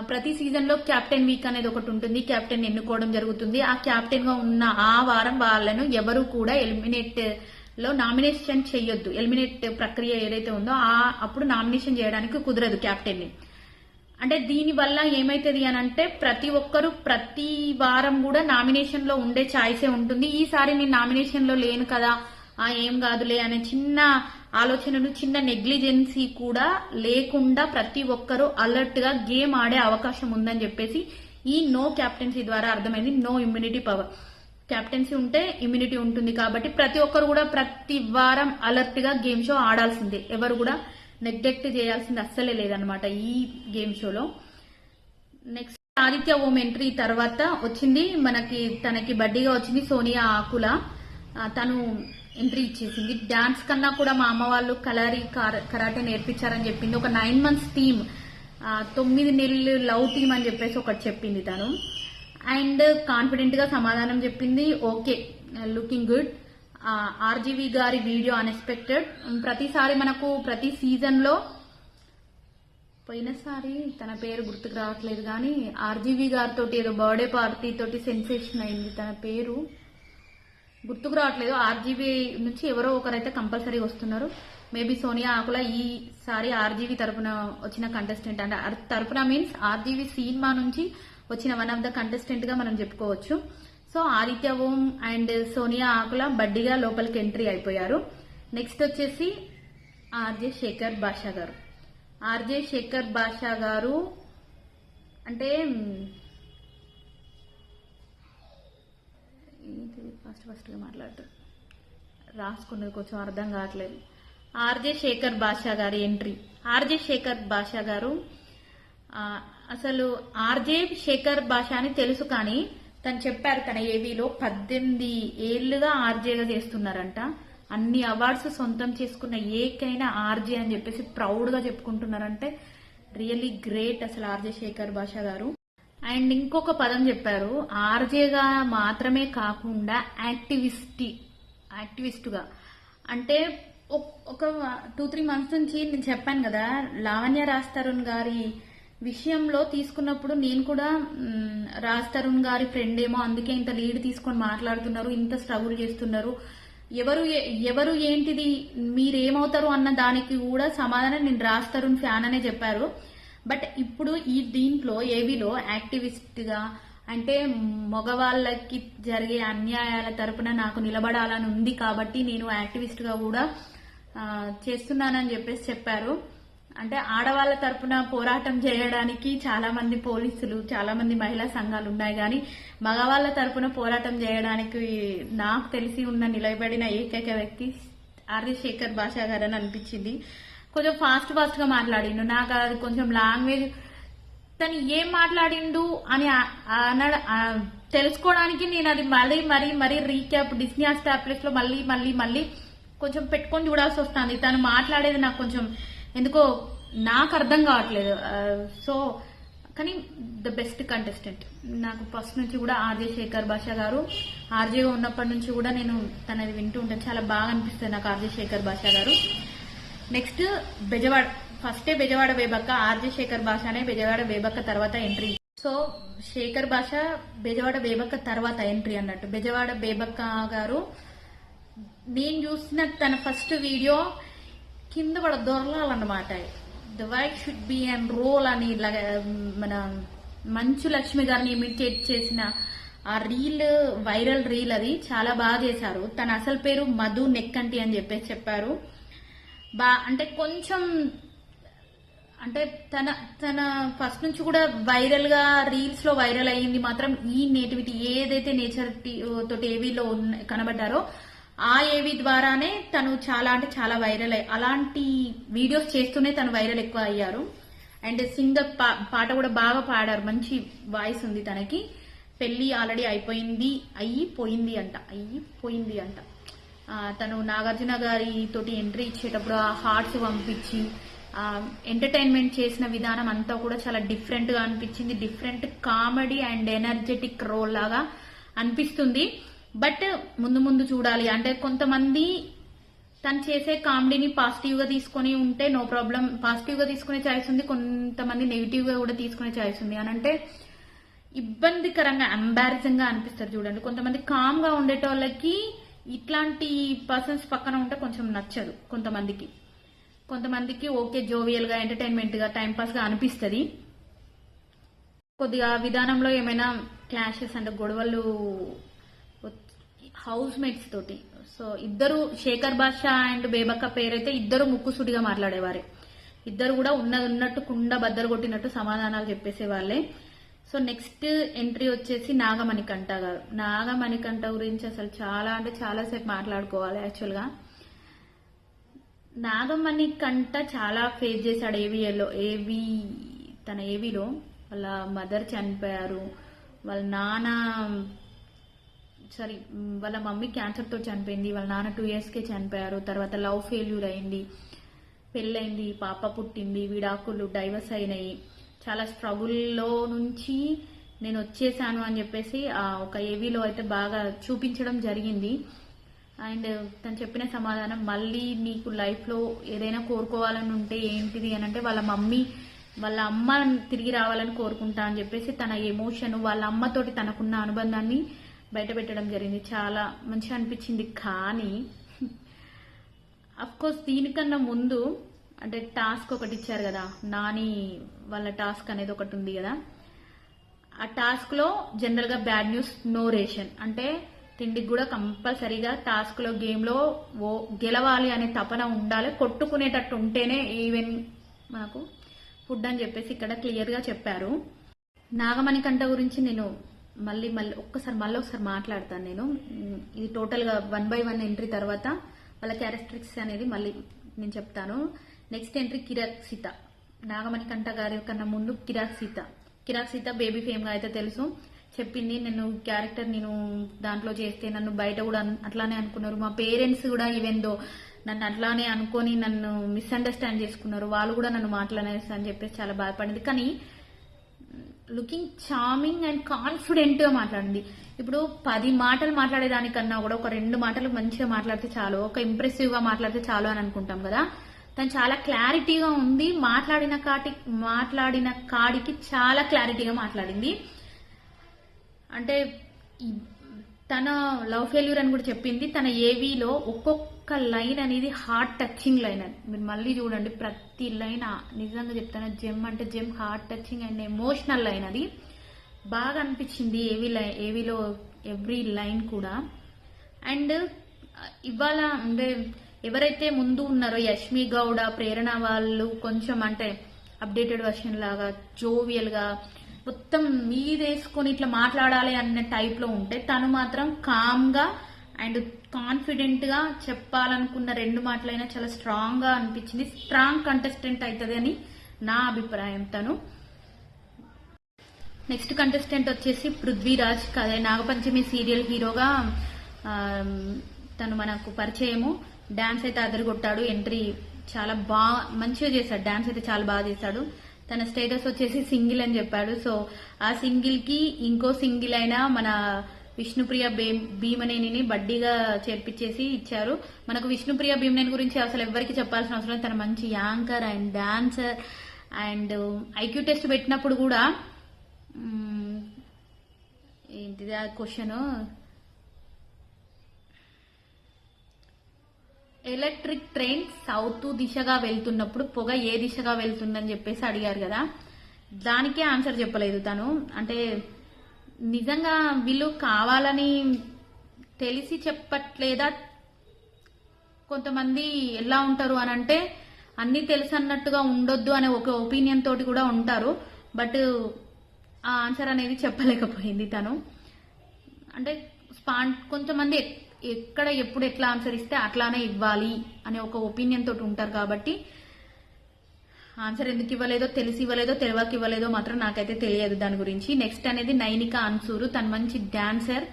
Speaker 1: ప్రతి సీజన్ లో క్యాప్టెన్ వీక్ అనేది ఒకటి ఉంటుంది, క్యాప్టెన్ ఎన్నుకోవడం జరుగుతుంది. ఆ క్యాప్టెన్ గా ఉన్న ఆ వారం వాళ్ళను ఎవరు కూడా ఎలిమినేట్ లో నామినేషన్ చేయొద్దు. ఎలిమినేట్ ప్రక్రియ ఏదైతే ఉందో అప్పుడు నామినేషన్ చేయడానికి కుదరదు క్యాప్టెన్ ని. అంటే దీని వల్ల ఏమైతుంది అని అంటే ప్రతి ఒక్కరు ప్రతి వారం కూడా నామినేషన్ లో ఉండే ఛాయిసే ఉంటుంది. ఈసారి నేను నామినేషన్ లో లేను కదా, ఏం కాదులే అనే చిన్న ఆలోచనలు, చిన్న నెగ్లిజెన్సీ కూడా లేకుండా ప్రతి ఒక్కరూ అలర్ట్ గా గేమ్ ఆడే అవకాశం ఉందని చెప్పేసి ఈ నో క్యాప్టెన్సీ ద్వారా అర్థమైంది. నో ఇమ్యూనిటీ పవర్, క్యాప్టెన్సీ ఉంటే ఇమ్యూనిటీ ఉంటుంది కాబట్టి ప్రతి ఒక్కరు కూడా ప్రతి వారం అలర్ట్ గా గేమ్ షో ఆడాల్సిందే, ఎవరు కూడా నెగ్లెక్ట్ చేయాల్సింది అస్సలే లేదనమాట ఈ గేమ్ షోలో. నెక్స్ట్ ఆదిత్య ఓం ఎంట్రీ తర్వాత వచ్చింది తనకి బడ్డీగా వచ్చింది సోనియా ఆకుల. తను ఎంట్రీ ఇచ్చేసింది. డాన్స్ కన్నా కూడా మా అమ్మ వాళ్ళు కరాటే నేర్పించారని చెప్పింది. ఒక 9 months థీమ్, 9 నెలలు లవ్ థీమ్ అని చెప్పేసి ఒకటి చెప్పింది తను. అండ్ కాన్ఫిడెంట్ గా సమాధానం చెప్పింది. Okay, looking good. ఆర్జీవి గారి వీడియో అన్ఎక్స్పెక్టెడ్. ప్రతిసారి మనకు ప్రతి సీజన్ లో, పోయినసారి తన పేరు గుర్తుకు రావట్లేదు కానీ ఆర్జీవి గారితో ఏదో బర్త్డే పార్టీ తోటి సెన్సేషన్ అయింది, తన పేరు గుర్తుకు రావట్లేదు. ఆర్జీవి నుంచి ఎవరో ఒకరైతే కంపల్సరీ వస్తున్నారు. మేబీ సోనియా ఆకుల ఈసారి ఆర్జీవి తరపున వచ్చిన కంటెస్టెంట్, అంటే తరపున మీన్స్ ఆర్జీవి సినిమా నుంచి వచ్చిన వన్ ఆఫ్ ద కంటెస్టెంట్ గా మనం చెప్పుకోవచ్చు. సో ఆదిత్య ఓం అండ్ సోనియా ఆకుల బడ్డీగా లోపలికి ఎంట్రీ అయిపోయారు. నెక్స్ట్ వచ్చేసి ఆర్జే శేఖర్ బాషా గారు. ఆర్జే శేఖర్ బాషా గారు అంటే ఫస్ట్ గా మాట్లాడుతూ రాసుకున్నది కొంచెం అర్థం కావట్లేదు. ఆర్జే శేఖర్ బాషా గారి ఎంట్రీ. ఆర్జే శేఖర్ బాషా గారు అసలు ఆర్జే శేఖర్ బాషా అని తెలుసు కానీ తను చెప్పారు తన ఏవీలో 18 ఏళ్లుగా ఆర్జేగా చేస్తున్నారంట. అన్ని అవార్డ్స్ సొంతం చేసుకున్న ఏకైనా ఆర్జే అని చెప్పేసి ప్రౌడ్ గా చెప్పుకుంటున్నారంటే రియల్లీ గ్రేట్ అసలు ఆర్జే శేఖర్ బాషా గారు. అండ్ ఇంకొక పదం చెప్పారు, ఆర్జేగా మాత్రమే కాకుండా యాక్టివిస్ట్ గా. అంటే ఒక 2-3 months నుంచి నేను చెప్పాను కదా, లావణ్య రాజ్ తరుణ్ గారి విషయంలో తీసుకున్నప్పుడు నేను కూడా రాజ్ తరుణ్ గారి ఫ్రెండ్ ఏమో, అందుకే ఇంత లీడ్ తీసుకొని మాట్లాడుతున్నారు, ఇంత స్ట్రగుల్ చేస్తున్నారు, ఎవరు ఏంటిది మీరేమవుతారు అన్న దానికి కూడా సమాధానం నేను రాజ్ తరుణ్ ఫ్యాన్ అనే చెప్పారు. బట్ ఇప్పుడు దీంట్లో ఏవీలో యాక్టివిస్ట్ గా, అంటే మగవాళ్ళకి జరిగే అన్యాయాల తరపున నాకు నిలబడాలని ఉంది కాబట్టి నేను యాక్టివిస్ట్ గా కూడా చేస్తున్నానని చెప్పేసి చెప్పారు. అంటే ఆడవాళ్ల తరపున పోరాటం చేయడానికి చాలా మంది పోలీసులు, చాలా మంది మహిళా సంఘాలు ఉన్నాయి కానీ మగవాళ్ల తరపున పోరాటం చేయడానికి నాకు తెలిసి ఉన్న నిలబడిన ఏకైక వ్యక్తి ఆర్జే శేఖర్ బాషా గారు అని అనిపించింది. కొంచెం ఫాస్ట్ గా మాట్లాడిండు. నాకు అది కొంచెం లాంగ్వేజ్ తను ఏం మాట్లాడిండు అని తెలుసుకోవడానికి నేను అది మరీ రీక్యాప్ డిస్నీ హాట్‌స్టార్ ప్లస్ లో మళ్ళీ కొంచెం పెట్టుకొని చూడాల్సి వస్తుంది. తను మాట్లాడేది నాకు కొంచెం ఎందుకో నాకు అర్థం కావట్లేదు. సో కానీ ద బెస్ట్ కంటెస్టెంట్ నాకు ఫస్ట్ నుంచి కూడా ఆర్జే శేఖర్ బాషా గారు. ఆర్జేగా ఉన్నప్పటి నుంచి కూడా నేను తనది వింటూ ఉంటాను, చాలా బాగా అనిపిస్తుంది నాకు ఆర్జే శేఖర్ బాషా గారు. నెక్స్ట్ బెజవాడ, ఫస్టే బెజవాడ బేబక్క, ఆర్జే శేఖర్ బాషానే బెజవాడ బేబక్క తర్వాత ఎంట్రీ. సో శేఖర్ బాషా బెజవాడ బేబక్క తర్వాత ఎంట్రీ అన్నట్టు. బెజవాడ బేబక్క గారు నేను చూసిన తన ఫస్ట్ వీడియో కింద పడ దొరలాలన్నమాట. The white should be and roll అని మన మంచు లక్ష్మి గారిని ఇమిటేట్ చేసిన ఆ రీల్, వైరల్ రీల్, అది చాలా బాగా చేశారు. తన అసలు పేరు మధు నెక్కంటి అని చెప్పేసి చెప్పారు. అంటే కొంచెం అంటే తన తన ఫస్ట్ నుంచి కూడా వైరల్ గా రీల్స్ లో వైరల్ అయ్యింది మాత్రం ఈ నేటివిటీ, ఏదైతే నేచర్ తోటి ఏవీలో కనబడ్డారో ఆ ఏవి ద్వారానే తను చాలా అంటే చాలా వైరల్ అయ్యి, అలాంటి వీడియోస్ చేస్తూనే తను వైరల్ ఎక్కువ అయ్యారు. అండ్ సింగర్ పాట కూడా బాగా పాడారు, మంచి వాయిస్ ఉంది తనకి. పెళ్లి ఆల్రెడీ అయిపోయింది అంట. తను నాగార్జున గారి తోటి ఎంట్రీ ఇచ్చేటప్పుడు ఆ హార్ట్స్ పంపించి ఎంటర్టైన్మెంట్ చేసిన విధానం అంతా కూడా చాలా డిఫరెంట్ గా అనిపించింది. Different comedy and energetic role లాగా అనిపిస్తుంది. బట్ ముందు ముందు చూడాలి. అంటే కొంతమంది తను చేసే కామెడీని పాజిటివ్ గా తీసుకొని ఉంటే నో ప్రాబ్లం, పాజిటివ్ గా తీసుకునే ఛాయిస్ ఉంది. కొంతమంది నెగిటివ్ గా కూడా తీసుకునే ఛాయిస్ ఉంది. అని అంటే ఇబ్బందికరంగా ఎంబారసింగ్ గా అనిపిస్తారు చూడండి. కొంతమంది కామ్ గా ఉండేటోళ్ళకి ఇట్లాంటి పర్సన్స్ పక్కన ఉంటే కొంచెం నచ్చదు. కొంతమందికి ఓకే జోవియల్ గా ఎంటర్టైన్మెంట్ గా టైం పాస్ గా అనిపిస్తుంది. కొద్దిగా విధానంలో ఏమైనా క్లాషెస్ అంటే గొడవలు హౌస్ మేట్స్ తోటి, సో ఇద్దరు శేఖర్ బాషా అండ్ బేబక్క పేరైతే ఇద్దరు ముక్కుసూటిగా మాట్లాడేవారే. ఇద్దరు కూడా ఉన్నట్టు కుండ బద్దలు కొట్టినట్టు సమాధానాలు చెప్పేసే వాళ్ళే. సో నెక్స్ట్ ఎంట్రీ వచ్చేసి నాగమణికంఠ గారు. నాగమణికంఠ గురించి అసలు చాలా అంటే చాలా సేపు మాట్లాడుకోవాలి. యాక్చువల్ గా నాగమణికంఠ చాలా ఫేస్ చేశాడు తన ఏవిలో. వాళ్ళ మదర్ చనిపోయారు, వాళ్ళ మమ్మీ క్యాన్సర్ తో చనిపోయింది, వాళ్ళ నాన్న 2 years కే చనిపోయారు. తర్వాత లవ్ ఫెయిల్యూర్ అయింది, పెళ్ళైంది, పాప పుట్టింది, విడాకులు, డైవర్స్ అయినాయి. చాలా స్ట్రగుల్లో నుంచి నేను వచ్చేసాను అని చెప్పేసి ఒక ఏవీలో అయితే బాగా చూపించడం జరిగింది. అండ్ తను చెప్పిన సమాధానం, మళ్ళీ నీకు లైఫ్ లో ఏదైనా కోరుకోవాలని ఉంటే ఏంటిది అని అంటే వాళ్ళ అమ్మ తిరిగి రావాలని కోరుకుంటా అని చెప్పేసి తన ఎమోషన్, వాళ్ళ అమ్మతోటి తనకున్న అనుబంధాన్ని బయట పెట్టడం జరిగింది. చాలా మంచిగా అనిపించింది. కానీ అఫ్ కోర్స్ దీనికన్నా ముందు అంటే టాస్క్ ఒకటి ఇచ్చారు కదా, నాని వాళ్ళ టాస్క్ అనేది ఒకటి ఉంది కదా. ఆ టాస్క్ లో జనరల్ గా బ్యాడ్ న్యూస్, నో రేషన్. అంటే తిండికి కూడా కంపల్సరీగా టాస్క్ లో గేమ్ లో గెలవాలి అనే తపన ఉండాలి, కొట్టుకునేటట్టు ఉంటేనే ఈవెన్ మనకు ఫుడ్ అని చెప్పేసి ఇక్కడ క్లియర్ గా చెప్పారు. నాగమణికంఠ గురించి నేను మళ్ళీ ఒకసారి మాట్లాడతాను. ఇది టోటల్ గా 1 by 1 ఎంట్రీ తర్వాత వాళ్ళ క్యారెక్టరిస్టిక్స్ అనేది మళ్ళీ నేను చెప్తాను. నెక్స్ట్ ఎంట్రీ కిరాక్ సీత. నాగమణికంఠ గారి కన్నా ముందు కిరాక్ సీత బేబీ ఫేమ్ గా అయితే తెలుసు. చెప్పింది, నేను దాంట్లో చేస్తే నన్ను బయట కూడా అట్లానే అనుకున్నారు, మా పేరెంట్స్ కూడా ఈవెన్ దో నన్ను అట్లానే అనుకొని నన్ను మిస్అండర్స్టాండ్ చేసుకున్నారు, వాళ్ళు కూడా నన్ను మాట్లాడేసి అని చెప్పేసి చాలా బాధపడింది. కానీ లుకింగ్ చార్మింగ్ అండ్ కాన్ఫిడెంట్ గా మాట్లాడింది. ఇప్పుడు 10 మాటలు మాట్లాడేదానికన్నా కూడా ఒక 2 మాటలు మంచిగా మాట్లాడితే చాలు, ఒక ఇంప్రెసివ్ గా మాట్లాడితే చాలు అని అనుకుంటాం కదా. తను చాలా క్లారిటీగా ఉంది, మాట్లాడిన కాడికి చాలా క్లారిటీగా మాట్లాడింది. అంటే తన లవ్ ఫెయిల్యూర్ అని కూడా చెప్పింది. తన ఏవీలో ఒక్కొక్క లైన్ అనేది హార్ట్ టచింగ్ లైన్ అని మీరు మళ్ళీ చూడండి. ప్రతి లైన్ నిజంగా చెప్తాను, జెమ్ అంటే gem, heart touching and emotional line. అది బాగా అనిపించింది ఏవీలో ఎవ్రీ లైన్ కూడా. అండ్ ఇవాళ అంటే ఎవరైతే ముందు ఉన్నారో యష్మి గౌడ, ప్రేరణ వాళ్ళు కొంచెం అంటే అప్డేటెడ్ వర్షన్ లాగా జోవియల్ గా మొత్తం మీదేసుకొని ఇట్లా మాట్లాడాలి అనే టైప్ లో ఉంటే, తను మాత్రం కామ్ గా అండ్ కాన్ఫిడెంట్ గా చెప్పాలనుకున్న 2 మాటలైనా చాలా స్ట్రాంగ్ గా అనిపించింది. స్ట్రాంగ్ కంటెస్టెంట్ అవుతుంది అని నా అభిప్రాయం. తను నెక్స్ట్ కంటెస్టెంట్ వచ్చేసి పృథ్వీరాజ్. అదే నాగపంచమి సీరియల్ హీరోగా తను మనకు పరిచయము. డాన్స్ అయితే అదరగొట్టాడు, ఎంట్రీ చాలా మంచిగా చేశాడు, డాన్స్ అయితే చాలా బాగా చేశాడు. తన స్టేటస్ వచ్చేసి సింగిల్ అని చెప్పాడు. సో ఆ సింగిల్ కి ఇంకో సింగిల్ అయినా మన విష్ణుప్రియ భీమనేనిని బడ్డీగా చేర్పించేసి ఇచ్చారు. మనకు విష్ణుప్రియ భీమనేని గురించి అసలు ఎవరికి చెప్పాల్సిన అవసరం లేదు. తన మంచి anchor and dancer. And IQ test పెట్టినప్పుడు కూడా ఏంటిది ఆ క్వశ్చన్, ఎలక్ట్రిక్ ట్రైన్ సౌత్ దిశగా వెళ్తున్నప్పుడు పొగ ఏ దిశగా వెళ్తుందని చెప్పేసి అడిగారు కదా, దానికే ఆన్సర్ చెప్పలేదు తను. అంటే నిజంగా వీళ్ళు కావాలని తెలిసి చెప్పట్లేదా? కొంతమంది ఎలా ఉంటారు అని అంటే అన్ని తెలుసు అన్నట్టుగా ఉండొద్దు అనే ఒక ఒపీనియన్ తోటి కూడా ఉంటారు. బట్ ఆ ఆన్సర్ అనేది చెప్పలేకపోయింది తను. అంటే కొంతమంది ఎక్కడ ఎప్పుడు ఎట్లా ఆన్సర్ ఇస్తే అట్లానే ఇవ్వాలి అనే ఒక ఒపీనియన్ తోటి ఉంటారు. కాబట్టి ఆన్సర్ ఎందుకు ఇవ్వలేదో, తెలిసి ఇవ్వలేదో, తెలియక ఇవ్వలేదో మాత్రం నాకైతే తెలియదు దాని గురించి. నెక్స్ట్ అనేది నైనిక అన్సూరు. తను మంచి డాన్సర్,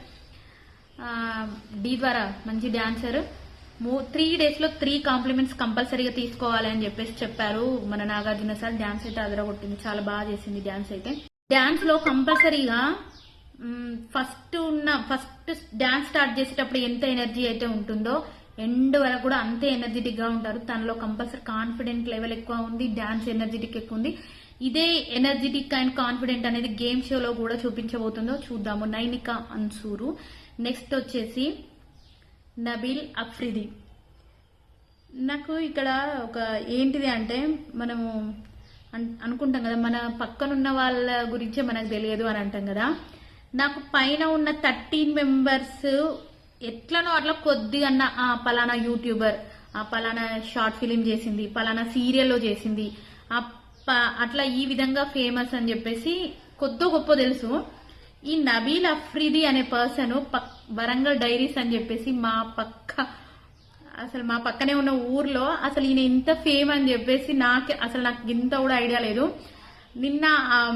Speaker 1: డి ద్వారా మంచి డాన్సర్. 3 days లో 3 కాంప్లిమెంట్స్ కంపల్సరీగా తీసుకోవాలి అని చెప్పేసి చెప్పారు మన నాగార్జున సార్. డాన్స్ అయితే అదరగొట్టింది, చాలా బాగా చేసింది డాన్స్ అయితే. డాన్స్ లో కంపల్సరీగా ఫస్ట్ డాన్స్ స్టార్ట్ చేసేటప్పుడు ఎంత ఎనర్జీ అయితే ఉంటుందో ఎండ్ వరకు కూడా అంతే ఎనర్జెటిక్ గా ఉంటారు. తనలో కంపల్సరీ కాన్ఫిడెంట్ లెవెల్ ఎక్కువ ఉంది, డాన్స్ ఎనర్జెటిక్ ఎక్కువ ఉంది. ఇదే ఎనర్జెటిక్ అండ్ కాన్ఫిడెంట్ అనేది గేమ్ షోలో కూడా చూపించబోతుందో చూద్దాము. నైనిక అన్సూరు. నెక్స్ట్ వచ్చేసి నబీల్ అఫ్రిది. నాకు ఇక్కడ ఒక ఏంటిది అంటే, మనము అనుకుంటాం కదా మన పక్కనున్న వాళ్ళ గురించే మనకు తెలియదు అని అంటాం కదా. నాకు పైన ఉన్న 13 members ఎట్లనో అట్లా కొద్దిగా పలానా యూట్యూబర్, పలానా షార్ట్ ఫిలిం చేసింది, పలానా సీరియల్లో చేసింది, అట్లా ఈ విధంగా ఫేమస్ అని చెప్పేసి కొద్దో గొప్ప తెలుసు. ఈ నబీల్ అఫ్రిది అనే పర్సన్ వరంగల్ డైరీస్ అని చెప్పేసి మా పక్కనే ఉన్న ఊర్లో అసలు ఈయన ఇంత ఫేమ్ అని చెప్పేసి నాకు ఇంత కూడా ఐడియా లేదు.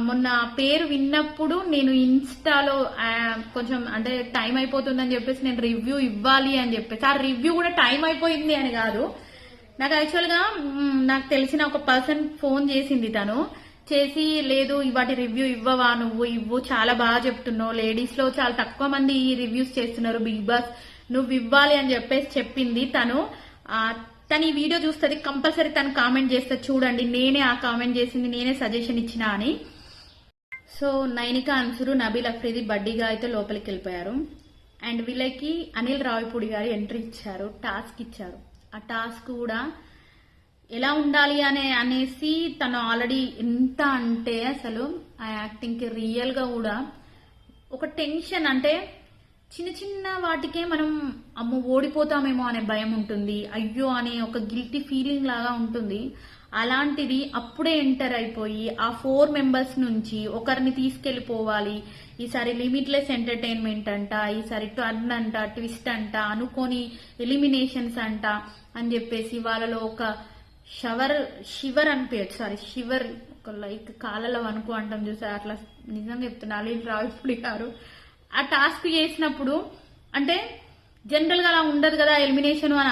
Speaker 1: మొన్న పేరు విన్నప్పుడు నేను ఇన్స్టాలో కొంచెం అంటే టైం అయిపోతుందని చెప్పేసి నేను రివ్యూ ఇవ్వాలి అని చెప్పేసి, ఆ రివ్యూ కూడా టైం అయిపోయింది అని కాదు, నాకు యాక్చువల్ గా నాకు తెలిసిన ఒక పర్సన్ ఫోన్ చేసింది. తను చేసి, లేదు వాటి రివ్యూ ఇవ్వవా, నువ్వు ఇవ్వు, చాలా బాగా చెప్తున్నావు, లేడీస్ లో చాలా తక్కువ మంది ఈ రివ్యూస్ చేస్తున్నారు బిగ్ బాస్, నువ్వు ఇవ్వాలి అని చెప్పేసి చెప్పింది. తను ఈ వీడియో చూస్తుంది, కంపల్సరీ తను కామెంట్ చేస్తే చూడండి, నేనే ఆ కామెంట్ చేసింది, నేనే సజెషన్ ఇచ్చిన అని. సో నైనిక అన్సూరు, నబీల్ అఫ్రిది బడ్డీగా అయితే లోపలికి వెళ్ళిపోయారు. అండ్ వీళ్ళకి అనిల్ రావిపూడి గారు ఎంట్రీ ఇచ్చారు, టాస్క్ ఇచ్చారు. ఆ టాస్క్ కూడా ఎలా ఉండాలి అనేసి తను ఆల్రెడీ ఎంత అంటే అసలు ఆ యాక్టింగ్ కి రియల్ గా కూడా ఒక టెన్షన్, అంటే చిన్న చిన్న వాటికే మనం అమ్మో ఓడిపోతామేమో అనే భయం ఉంటుంది, అయ్యో అనే ఒక గిల్టీ ఫీలింగ్ లాగా ఉంటుంది. అలాంటిది అప్పుడే ఎంటర్ అయిపోయి ఆ 4 members నుంచి ఒకరిని తీసుకెళ్లిపోవాలి. ఈసారి లిమిట్లెస్ ఎంటర్టైన్మెంట్ అంట, ఈసారి టర్న్ అంట, ట్విస్ట్ అంట, అనుకోని ఎలిమినేషన్స్ అంట అని చెప్పేసి వాళ్ళలో ఒక షివర్ అనిపించచ్చు, షివర్ ఒక లైక్ కాలలో అనుకో అంటాం చూసారు, అట్లా నిజంగా చెప్తున్నా. అనిల్ రావిపూడి గారు ఆ టాస్క్ చేసినప్పుడు అంటే జనరల్ గా అలా ఉండదు కదా ఎలిమినేషన్ అని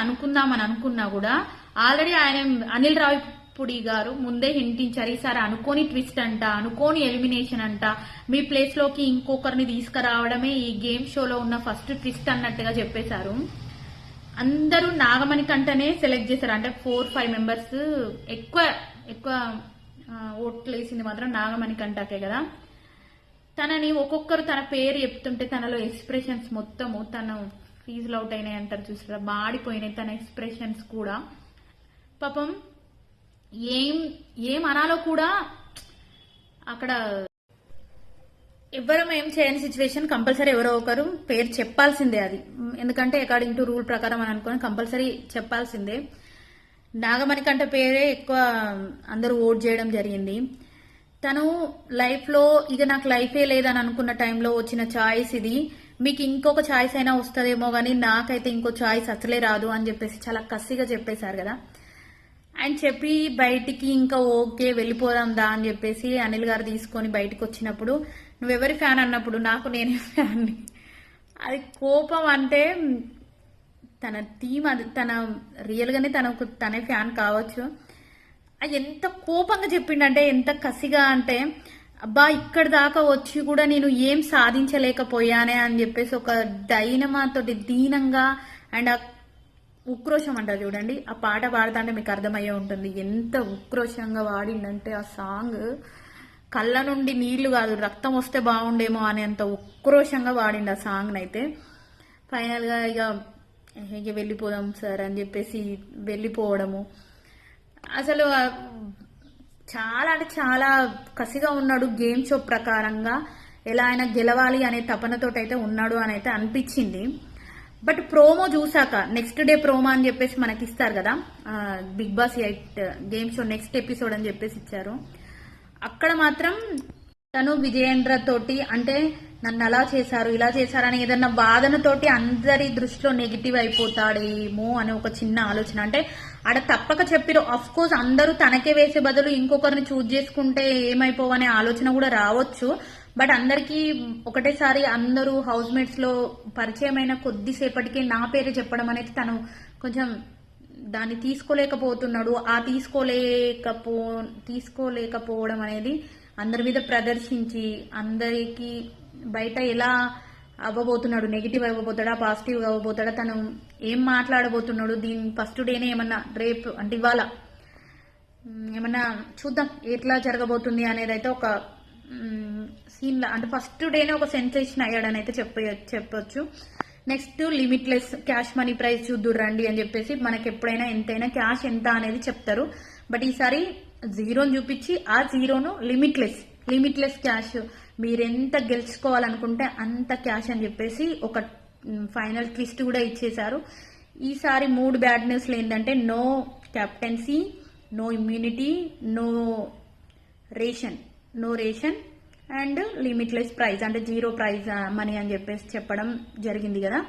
Speaker 1: అనుకున్నా కూడా ఆల్రెడీ ఆయన అనిల్ రావిపూడి గారు ముందే హింటించారు, ఈసారి అనుకోని ట్విస్ట్ అంట, అనుకోని ఎలిమినేషన్ అంట, మీ ప్లేస్ లోకి ఇంకొకరిని తీసుకురావడమే ఈ గేమ్ షోలో ఉన్న ఫస్ట్ ట్విస్ట్ అన్నట్టుగా చెప్పేశారు. అందరూ నాగమణి కంటనే సెలెక్ట్ చేశారు. అంటే 4-5 members ఎక్కువ ఓట్లు వేసింది మాత్రం నాగమణి కంటకే కదా. తనని ఒక్కొక్కరు తన పేరు చెప్తుంటే తనలో ఎక్స్ప్రెషన్స్ మొత్తము తను ఫీజులు అవుట్ అయినాయి అంటారు చూసారా, మాడిపోయినాయి తన ఎక్స్ప్రెషన్స్ కూడా. పాపం ఏం అనాలో కూడా అక్కడ ఎవ్వరం ఏం చేయని సిచ్యువేషన్, కంపల్సరీ ఎవరో ఒకరు పేరు చెప్పాల్సిందే అది, ఎందుకంటే అకార్డింగ్ టు రూల్ ప్రకారం అని అనుకుని కంపల్సరీ చెప్పాల్సిందే. నాగమణి కంటే పేరే ఎక్కువ అందరూ ఓట్ చేయడం జరిగింది. తను లైఫ్ లో ఇక నాకు లైఫే లేదని అనుకున్న టైంలో వచ్చిన ఛాయిస్ ఇది, మీకు ఇంకొక ఛాయిస్ అయినా వస్తుందేమో కానీ నాకైతే ఇంకో ఛాయిస్ అసలే రాదు అని చెప్పేసి చాలా కసిగా చెప్పేశారు కదా. ఆయన చెప్పి బయటికి ఇంకా ఓకే వెళ్ళిపోదాం దా అని చెప్పేసి అనిల్ గారు తీసుకొని బయటకు వచ్చినప్పుడు, నువ్వెవరి ఫ్యాన్ అన్నప్పుడు నాకు నేనే ఫ్యాన్. అది కోపం, అంటే తన టీం అది తన రియల్ గానే తనే ఫ్యాన్ కావచ్చు. అది ఎంత కోపంగా చెప్పిండంటే, ఎంత కసిగా అంటే, అబ్బా ఇక్కడ దాకా వచ్చి కూడా నేను ఏం సాధించలేకపోయానే అని చెప్పేసి ఒక దైనమాతోటి దీనంగా అండ్ ఉక్రోషం అంటారు చూడండి, ఆ పాట పాడుతుంటే మీకు అర్థమయ్యే ఉంటుంది ఎంత ఉక్రోషంగా వాడిందంటే. ఆ సాంగ్ కళ్ళ నుండి నీళ్లు కాదు రక్తం వస్తే బాగుండేమో అనేంత ఉక్రోషంగా వాడిండు ఆ సాంగ్ అయితే. ఫైనల్ గా ఇక వెళ్ళిపోదాం సార్ అని చెప్పేసి వెళ్ళిపోవడము, అసలు చాలా అంటే చాలా కసిగా ఉన్నాడు. గేమ్ షో ప్రకారంగా ఎలా అయినా గెలవాలి అనే తపనతోటి అయితే ఉన్నాడు అని అయితే అనిపించింది. బట్ ప్రోమో చూసాక నెక్స్ట్ డే ప్రోమో అని చెప్పేసి మనకి ఇస్తారు కదా, big boss 8 game show next episode అని చెప్పేసి ఇచ్చారు. అక్కడ మాత్రం తను విజయేంద్ర తోటి అంటే నన్ను అలా చేశారు ఇలా చేశారని ఏదన్నా బాధనతోటి అందరి దృష్టిలో నెగిటివ్ అయిపోతాడేమో అని ఒక చిన్న ఆలోచన. అంటే ఆడ తప్పక చెప్పిరు, అఫ్ కోర్స్ అందరూ తనకే వేసే బదులు ఇంకొకరిని చూజ్ చేసుకుంటే ఏమైపోవనే ఆలోచన కూడా రావచ్చు. బట్ అందరికి ఒకటేసారి అందరూ హౌస్ మేట్స్ లో పరిచయమైన కొద్దిసేపటికి నా పేరు చెప్పడం అనేది తను కొంచెం దాన్ని తీసుకోలేకపోతున్నాడు. ఆ తీసుకోలేకపోవడం అనేది అందరి మీద ప్రదర్శించి అందరికి బయట ఎలా అవ్వబోతున్నాడు, నెగిటివ్ అవ్వబోతాడా పాజిటివ్ అవ్వబోతాడా, తను ఏం మాట్లాడబోతున్నాడు, దీని ఫస్ట్ డేనే ఏమన్నా రేపు అంటే ఇవాళ ఏమన్నా చూద్దాం ఎట్లా జరగబోతుంది అనేది అయితే ఒక సీన్ అంటే ఫస్ట్ డేనే ఒక సెన్సేషన్ అయ్యాడని అయితే చెప్పొచ్చు. Next limitless cash money prize చూద్దురు రండి అని చెప్పేసి మనకి ఎప్పుడైనా ఎంతైనా క్యాష్ ఎంత అనేది చెప్తారు. బట్ ఈసారి జీరోని చూపించి ఆ జీరోను లిమిట్లెస్ క్యాష్ మీరెంత గెలుచుకోవాలనుకుంటే అంత క్యాష్ అని చెప్పేసి ఒక ఫైనల్ ట్విస్ట్ కూడా ఇచ్చేశారు. ఈసారి 3 బ్యాడ్ న్యూస్లు ఏంటంటే no captaincy, no immunity, no ration and limitless prize అంటే జీరో ప్రైజ్ మనీ అని చెప్పేసి చెప్పడం జరిగింది కదా.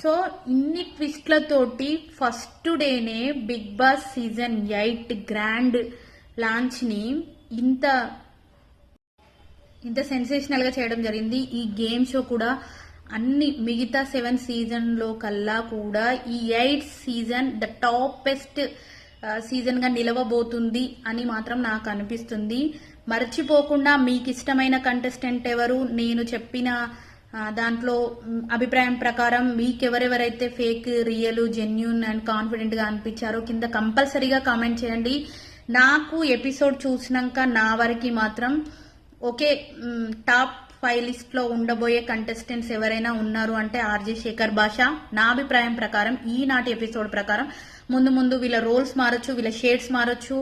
Speaker 1: సో ఇన్ని ట్విస్ట్లతోటి ఫస్ట్ డేనే big boss season 8 grand launch ని ఇంత సెన్సేషనల్ గా చేయడం జరిగింది. ఈ గేమ్ షో కూడా అన్ని మిగతా 7 సీజన్ లో కల్లా కూడా ఈ 8 సీజన్ ద టాపెస్ట్ సీజన్ గా నిలవబోతుంది అని మాత్రం నాకు అనిపిస్తుంది. మర్చిపోకుండా మీకు ఇష్టమైన కంటెస్టెంట్ ఎవరు, నేను చెప్పిన దాంట్లో అభిప్రాయం ప్రకారం మీకు ఎవరెవరైతే fake, real, genuine and confident గా అనిపించారో కింద కంపల్సరీగా కామెంట్ చేయండి. నాకు ఎపిసోడ్ చూసినాక నా వరకు మాత్రం ఓకే టాప్ 5 లిస్ట్ లో ఉండబోయే కంటెస్టెంట్స్ ఎవరైనా ఉన్నారు అంటే ఆర్జే శేఖర్ భాష. నా అభిప్రాయం ప్రకారం ఈనాటి ఎపిసోడ్ ప్రకారం ముందు వీళ్ళ రోల్స్ మారొచ్చు, వీళ్ళ షేడ్స్ మారొచ్చు,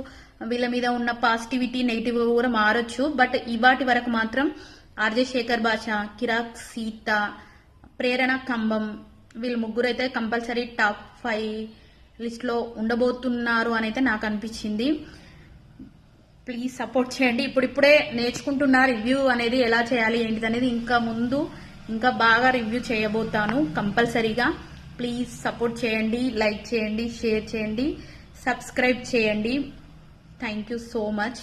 Speaker 1: వీళ్ళ మీద ఉన్న పాజిటివిటీ నెగిటివ్ కూడా మారొచ్చు. బట్ ఇవాటి వరకు మాత్రం ఆర్జే శేఖర్ భాష, కిరాక్ సీత, ప్రేరణ కంబం వీళ్ళు ముగ్గురు అయితే కంపల్సరీ టాప్ 5 లిస్ట్ లో ఉండబోతున్నారు అని అయితే నాకు అనిపించింది. ప్లీజ్ సపోర్ట్ చేయండి. ఇప్పుడిప్పుడే నేర్చుకుంటున్నా రివ్యూ అనేది ఎలా చేయాలి ఏంటిది అనేది. ఇంకా బాగా రివ్యూ చేయబోతాను కంపల్సరీగా. ప్లీజ్ సపోర్ట్ చేయండి, లైక్ చేయండి, షేర్ చేయండి, సబ్స్క్రైబ్ చేయండి. Thank you so much.